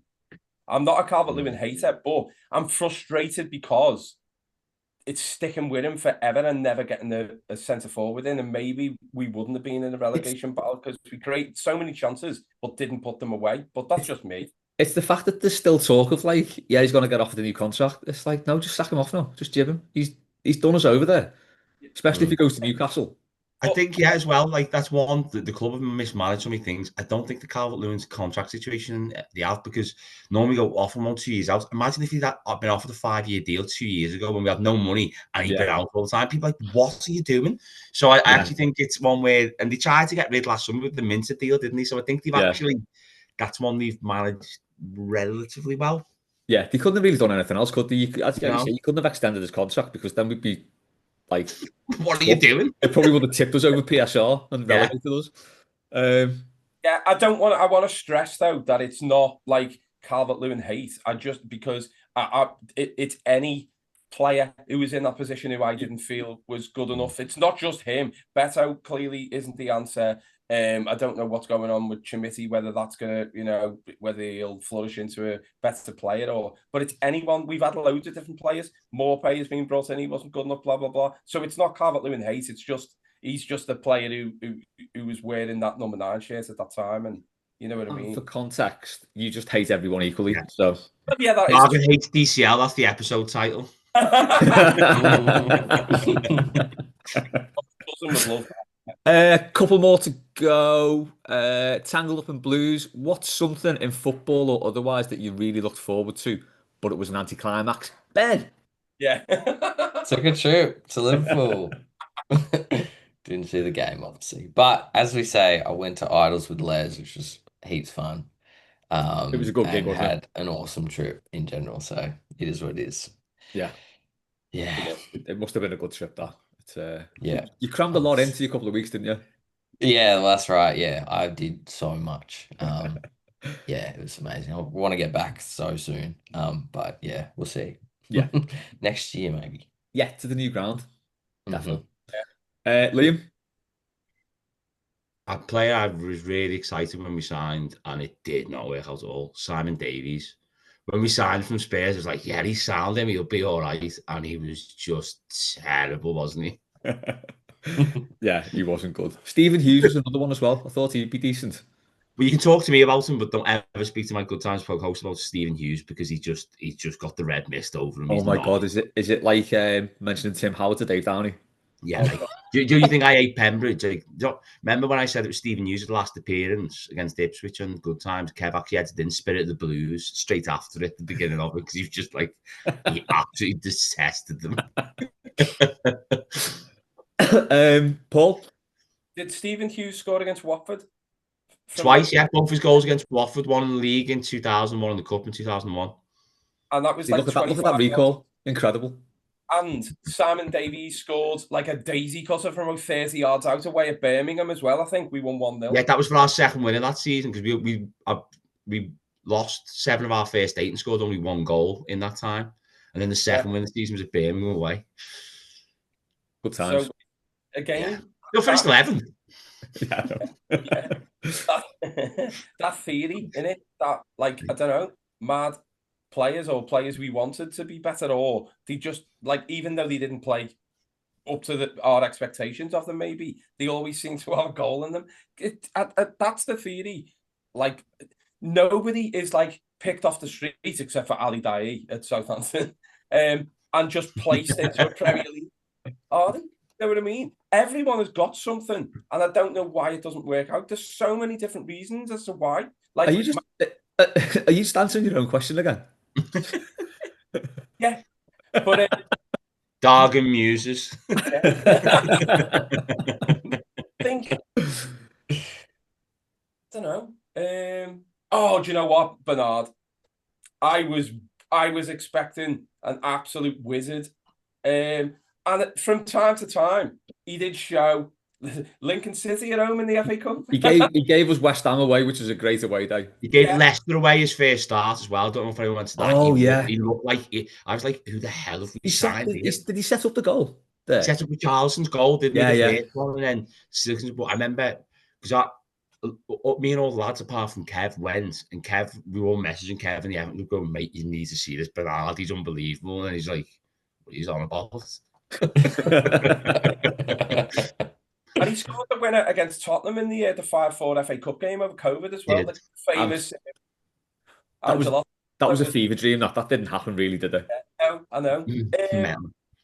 I'm not a Calvert-Lewin hater, but I'm frustrated because it's sticking with him forever and never getting a centre forward in, and maybe we wouldn't have been in a relegation battle because we created so many chances but didn't put them away. But that's just me. It's the fact that there's still talk of he's going to get offered a new contract. It's no, just sack him off now. Just jib him. He's done us over there, especially if he goes to Newcastle. I think, as well, that's one, the club have mismanaged so many things. I don't think the Calvert-Lewin's contract situation they have, because normally go off him on 2 years out. Imagine if he'd been offered a 5-year deal 2 years ago when we had no money and he'd been out all the time. People are like, what are you doing? So I actually think it's one where, and they tried to get rid last summer with the Minter deal, didn't they? So I think they've actually, that's one they've managed relatively well. Yeah, they couldn't have really done anything else, could they? You couldn't have extended his contract because then we'd be what are you doing? It probably would have tipped us over PSR and relegated us. I want to stress though that it's not like Calvert-Lewin hate. Because it's any player who was in that position who I didn't feel was good enough. It's not just him. Beto clearly isn't the answer. I don't know what's going on with Chimiti, whether that's gonna, whether he'll flourish into a better player but it's anyone. We've had loads of different players, more players being brought in. He wasn't good enough, blah blah blah. So it's not Calvert-Lewin hate. It's just he's just a player who was wearing that number 9 shirt at that time, and you know what I mean. For context, you just hate everyone equally. Yeah. So yeah, that Margaret hates DCL. That's the episode title. A couple more to go. Tangled Up in Blues. What's something in football or otherwise that you really looked forward to, but it was an anticlimax? Ben. Yeah. Took a trip to Liverpool. Didn't see the game, obviously. But as we say, I went to Idols with Les, which was heaps fun. It was a good gig, and wasn't it? had an awesome trip in general. So it is what it is. Yeah. Yeah. It must have been a good trip, that. Yeah. You crammed a lot into a couple of weeks, didn't you? Yeah, that's right. Yeah, I did so much. Yeah, it was amazing. I want to get back so soon. But yeah, we'll see. Yeah. Next year, maybe. Yeah, to the new ground. Mhm. Definitely. Liam? A player I was really excited when we signed, and it did not work out at all. Simon Davies. When we signed from Spurs, it was like, yeah, he's sound him, he'll be all right. And he was just terrible, wasn't he? Yeah, he wasn't good. Stephen Hughes was another one as well. I thought he'd be decent. Well, you can talk to me about him, but don't ever speak to my Good Times podcast about Stephen Hughes, because he's just got the red mist over him. Oh my God, is it like mentioning Tim Howard to Dave Downey? Yeah. Like, do you think I hate Pembridge? Like, remember when I said it was Stephen Hughes' last appearance against Ipswich on Good Times? Kev actually had in Spirit of the Blues straight after it, the beginning of it, because he was just like, he absolutely detested them. Paul? Did Stephen Hughes score against Watford? Twice, yeah. Both his goals against Watford, one in the league in 2000, one in the cup in 2001. And that was look at that recall. Incredible. And Simon Davies scored like a daisy cutter from about 30 yards out away at Birmingham as well. I think we won 1-0. Yeah, that was for our second win in that season, because we lost 7 of our first 8 and scored only 1 goal in that time. And then the second win of the season was at Birmingham away. Good times. So, again... You'll finish 11th. Yeah. That theory, innit? That, like, I don't know, mad players or players we wanted to be better, or they just, like, even though they didn't play up to our expectations of them, maybe, they always seem to have a goal in them. That's the theory. Like, nobody is, like, picked off the street except for Ali Dai at Southampton and just placed into a Premier League. Are they? You know what I mean? Everyone has got something, and I don't know why it doesn't work out. There's so many different reasons as to why. Like, are you just answering your own question again? Yeah, but Dargan Muses. I think I don't know. Do you know what, Bernard? I was expecting an absolute wizard. And from time to time, he did show Lincoln City at home in the FA Cup. He gave us West Ham away, which is a great away day. He gave Leicester away his first start as well. I don't know if anyone went to that. Oh, he looked like I was like, who the hell have we signed? Did he set up the goal there? He set up with Charleston's goal, didn't he? The first one, and then but I remember because me and all the lads apart from Kev went, and Kev, we were all messaging Kev and the Everton going, mate, you need to see this Bernard. He's unbelievable, and he's like, what he's on about. And he scored the winner against Tottenham in the 5-4 FA Cup game over COVID as well. The famous that was a fever dream. That didn't happen, really, did it? Yeah, I know.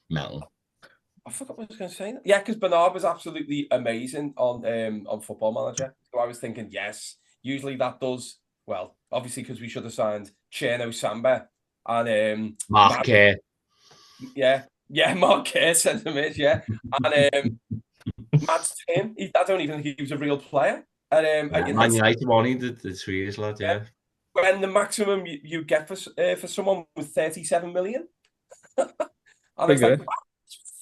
Metal. I forgot what I was going to say. Yeah, because Bernard was absolutely amazing on Football Manager. So I was thinking, yes, usually that does well. Obviously, because we should have signed Cherno Samba and Mark Kerr. Yeah, Mark Kerr sent him in, yeah. And Mads Tim, I don't even think he was a real player. And Man United won the Swedish lad, yeah. When the maximum you get for someone with 37 million. And it's like, wow,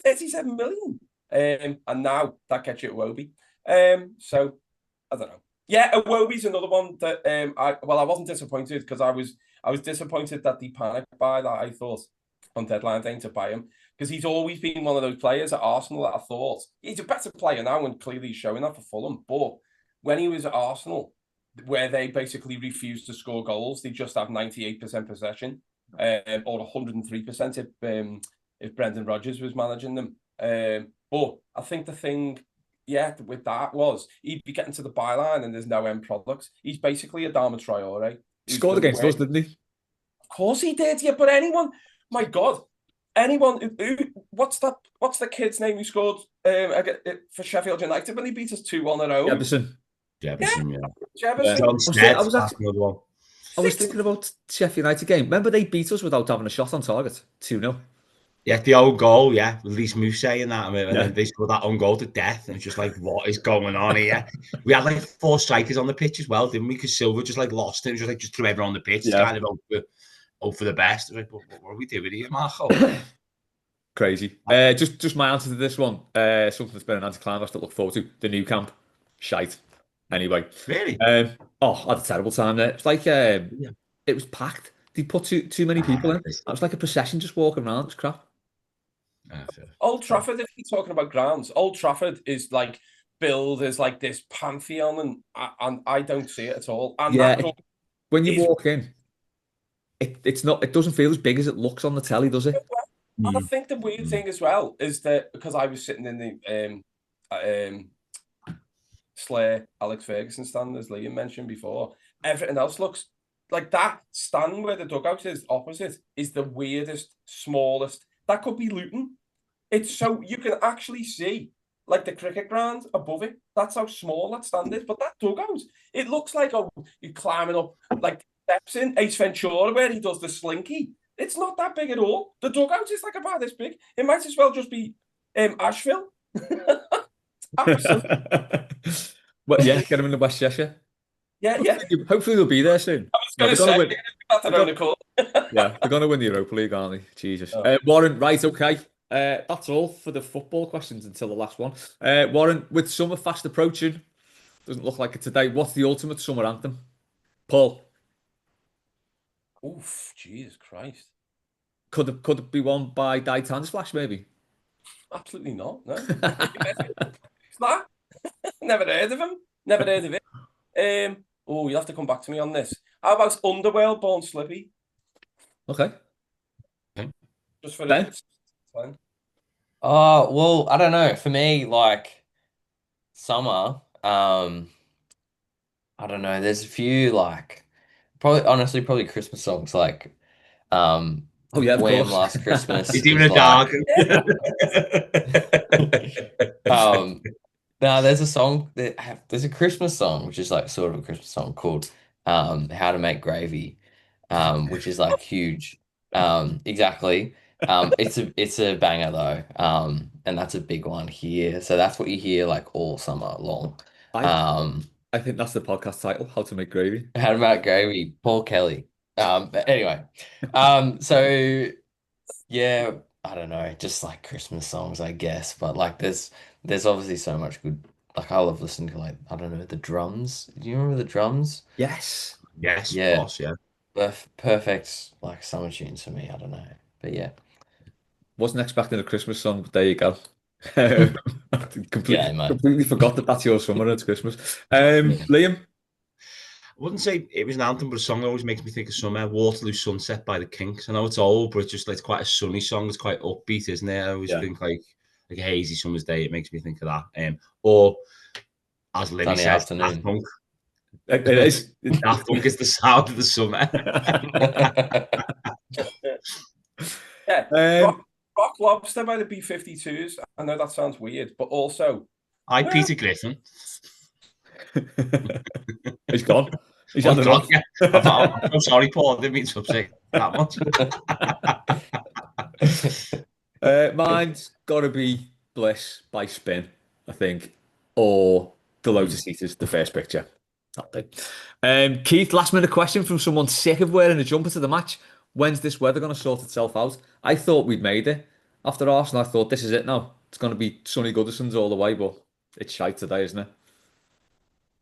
37 million. And now that gets you at Wobie. So I don't know. Yeah, Iwobi's another one that I wasn't disappointed because I was disappointed that they panicked by that. I thought on deadline day to buy him because he's always been one of those players at Arsenal that I thought he's a better player now and clearly he's showing that for Fulham. But when he was at Arsenal, where they basically refused to score goals, they just have 98% possession, or 103% if Brendan Rodgers was managing them. But I think the thing, yeah, with that was he'd be getting to the byline and there's no end product. He's basically a Dharma Traore. Scored against us, didn't he? Of course he did, yeah. But anyone, my God, anyone what's the kid's name who scored for Sheffield United when he beat us 2-1 at home? Jefferson. Jefferson, yeah. Jefferson. John Stead, I was that's another one. I was thinking about Sheffield United game. Remember they beat us without having a shot on target, 2-0. Yeah, the old goal, yeah, with Lise Mousset and that, and Yeah. then they scored that own goal to death, and it's just like, what is going on here? We had like 4 strikers on the pitch as well, didn't we? Because Silva just like lost it, just threw everyone on the pitch, Yeah. kind of hope for the best. Like, what are we doing here, Marco? Crazy. Just my answer to this one. Something that's been an anticlimax to look forward to. The new camp, shite. Anyway, Really? I had a terrible time there. It's like it was packed. They put too many people in. It was like a procession just walking around. It was crap. Old Trafford, if you're talking about grounds, Old Trafford is like billed as like this pantheon, and I don't see it at all. And yeah, when you walk in, it's not. It doesn't feel as big as it looks on the telly, does it? And I think the weird thing as well is that because I was sitting in the Slayer Alex Ferguson stand, as Liam mentioned before, everything else looks like that stand where the dugout is opposite is the weirdest, smallest. That could be Luton. It's so you can actually see like the cricket ground above it. That's how small that stand is. But that dugout, it looks like you're climbing up like steps in Ace Ventura where he does the slinky. It's not that big at all. The dugout is like about this big. It might as well just be Asheville. Absolutely. But yeah, get them in the West Cheshire. Yeah. Hopefully they'll be there soon. I was going to say, yeah, they're going to win the Europa League, aren't they? Jesus. Warren, right, okay. That's all for the football questions until the last one. Warren, with summer fast approaching, doesn't look like it today. What's the ultimate summer anthem? Paul. Oof, Jesus Christ. Could it be one by Daitan Splash, maybe? Absolutely not, no. It's not. Never heard of him. Never heard of it. You'll have to come back to me on this. How about Underworld, Born Slippy? Okay. Just for Ben? Fine. Well, I don't know. For me, like summer, I don't know. There's a few like probably Christmas songs like Oh yeah, of Wham! course. Last Christmas. He's even is a dog. No, there's a Christmas song which is like sort of a Christmas song called How to Make Gravy, which is like huge. Exactly. It's a banger though. And that's a big one here. So that's what you hear like all summer long. I think that's the podcast title, How to Make Gravy. How to Make Gravy, Paul Kelly. But anyway, so yeah, I don't know, just like Christmas songs, I guess. But like, there's obviously so much good. Like, I love listening to like I don't know the drums. Do you remember the drums? Yes. Yes, Yeah. of course, yeah. Perfect like summer tunes for me. I don't know, but yeah. Wasn't expecting a Christmas song, but there you go. Yeah, mate. Completely forgot that that's your summer and it's Christmas. Liam? I wouldn't say it was an anthem, but a song that always makes me think of summer. Waterloo Sunset by the Kinks. I know it's old, but it's just like it's quite a sunny song. It's quite upbeat, isn't it? I always think like a hazy summer's day. It makes me think of that. Or as Limmy Sunny said, afternoon. Daft Punk. It is. Daft Punk is the sound of the summer. Yeah. Rock Lobster by the B-52s. I know that sounds weird, but also Peter Griffin. He's gone. He's Oh, had God, enough. yeah. I'm sorry, Paul. I didn't mean to upset that much. Mine's got to be Bliss by Spin, I think, or The Lotus Eaters, the first picture. Keith, last minute question from someone sick of wearing a jumper to the match. When's this weather going to sort itself out? I thought we'd made it. After Arsenal, I thought this is it now. It's going to be sunny Goodisons all the way, but it's shite today, isn't it?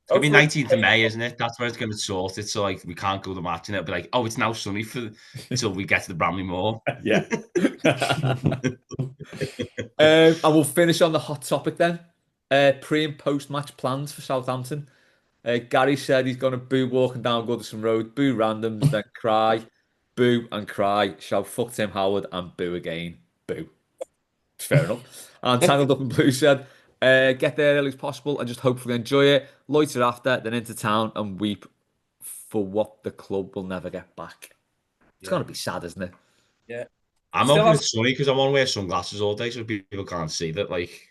It's gonna be Hopefully, 19th of May, isn't it? That's when it's gonna sort it. So like we can't go to the match, and it'll be like, oh, it's now sunny for till we get to the Bramley Moor. Yeah. And we'll finish on the hot topic then. Pre and post match plans for Southampton. Gary said he's going to boo walking down Goodison Road, boo randoms, then cry, boo and cry, shout fuck Tim Howard and boo again, boo. Fair enough. And Tangled Up in Blue said, get there early as possible and just hopefully enjoy it. Loiter after, then into town and weep for what the club will never get back. It's going to be sad, isn't it? Yeah. I'm Still hoping has- it's sunny because I want to wear sunglasses all day so people can't see that. Like,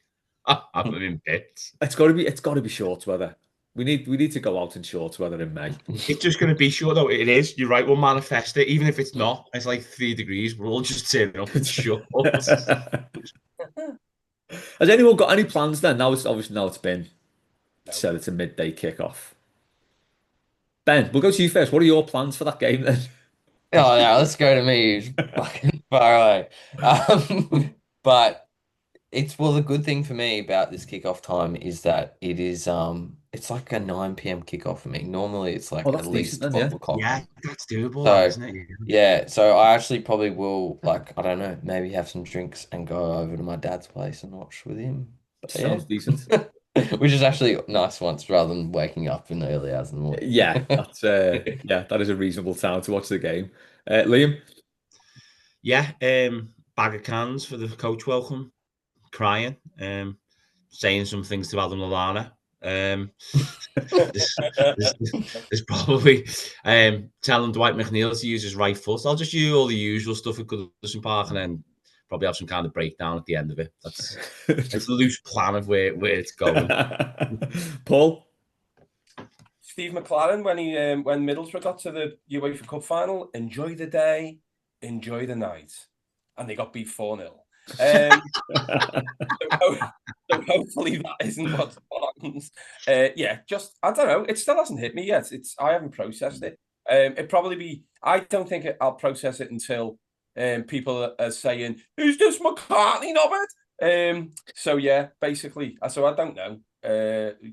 I'm in bits. It's got to be shorts weather. We need to go out in shorts weather in May. It's just going to be short. No, it is. You're right. We'll manifest it, even if it's not. It's like 3 degrees. We're all just turning up in shorts. Has anyone got any plans then? Now it's been said it's a midday kickoff. Ben, we'll go to you first. What are your plans for that game then? Oh yeah, let's go to me. Who's fucking far away. But the good thing for me about this kickoff time is that it's like a 9 p.m. kickoff for me. Normally it's like Oh, that's at least decent then, 12 o'clock. Yeah, that's doable, So, isn't it? Yeah, so I actually probably will, like, I don't know, maybe have some drinks and go over to my dad's place and watch with him. But Sounds decent. which is actually nice once rather than waking up in the early hours in the morning. Yeah, that is a reasonable time to watch the game. Liam? Yeah, bag of cans for the coach welcome, crying, saying some things to Adam Lallana. There's probably telling Dwight McNeil to use his right foot. I'll just use all the usual stuff at Goodison Park and then probably have some kind of breakdown at the end of it. It's a loose plan of where it's going. Paul? Steve McLaren, when Middlesbrough got to the UEFA Cup final, enjoy the day, enjoy the night. And they got beat 4-0. So hopefully that isn't what happens. Yeah, just I don't know. It still hasn't hit me yet. I haven't processed it. It'd probably be. I don't think I'll process it until people are saying, "Who's this McCartney knobhead?" So yeah, basically. So I don't know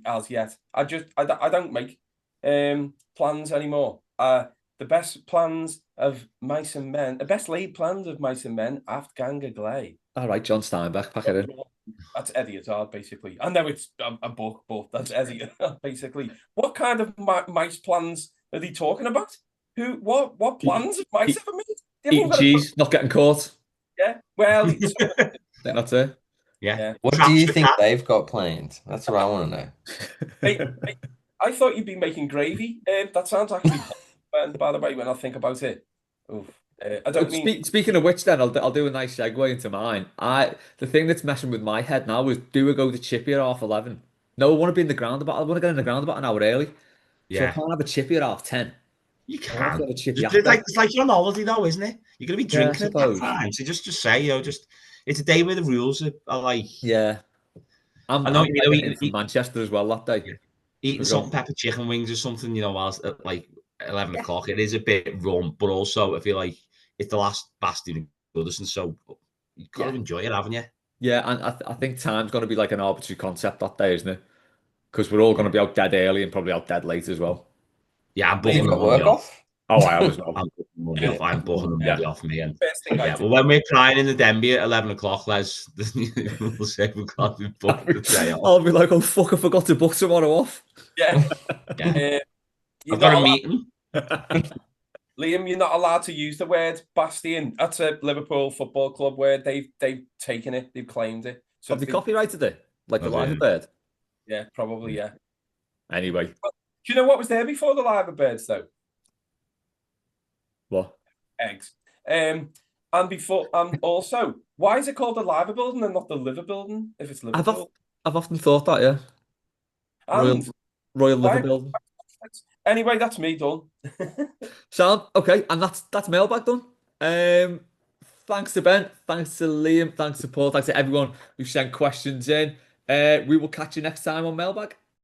as yet. I don't make plans anymore. The best plans of mice and men, the best laid plans of mice and men, aft Ganga Glay. All right, John Steinbeck, pack it in. That's Eddie Izzard, basically. I know it's a book, but that's Eddie, basically. What kind of mice plans are they talking about? What plans have mice ever made? Eating cheese, not getting caught. Yeah, well, That's it. Yeah. What do you think they've got planned? That's what I want to know. hey, I thought you'd be making gravy. That sounds actually fun, by the way, when I think about it. Oof. I don't mean. Speaking of which, then I'll do a nice segue into mine. The thing that's messing with my head now is do I go to chippy at 11:30? No, I want to be in the ground I want to get in the ground about an hour early. So I can't have a chippy at 10:30. You I want to can. have a chippy It's like you're on holiday though, isn't it? You're gonna be drinking at that suppose. time. So just say, it's a day where the rules are like. Yeah. I'm eating from Manchester as well that day. Yeah. Eating salt and pepper chicken wings or something, whilst at like 11 o'clock. It is a bit rum, but also I feel like it's the last bastion of Goodison, so you've got to enjoy it, haven't you? Yeah, and I think time's going to be like an arbitrary concept that day, isn't it? Because we're all going to be out dead early and probably out dead late as well. Yeah, I'm You've booking got work off? Oh, I am as well. I'm booking the Monday off me. And Yeah, well, when we're crying in the Denby at 11 o'clock, Les, we'll say we've got to book the day off. I'll be like, oh, fuck, I forgot to book tomorrow off. Yeah. I've got a meeting. Liam, you're not allowed to use the word bastion. That's a Liverpool Football Club word. They've taken it. They've claimed it. So have they copyrighted it? Like the Live Bird? Yeah, probably, yeah. Anyway. Do you know what was there before the Live Birds, though? What? Eggs. And also, why is it called the Liver Building and not the Liver Building if it's Liverpool? I've often thought that, yeah. Royal Liver Building. Anyway, that's me done. Sound okay, and that's mailbag done. Thanks to Ben, thanks to Liam, thanks to Paul, thanks to everyone who sent questions in. We will catch you next time on Mailbag.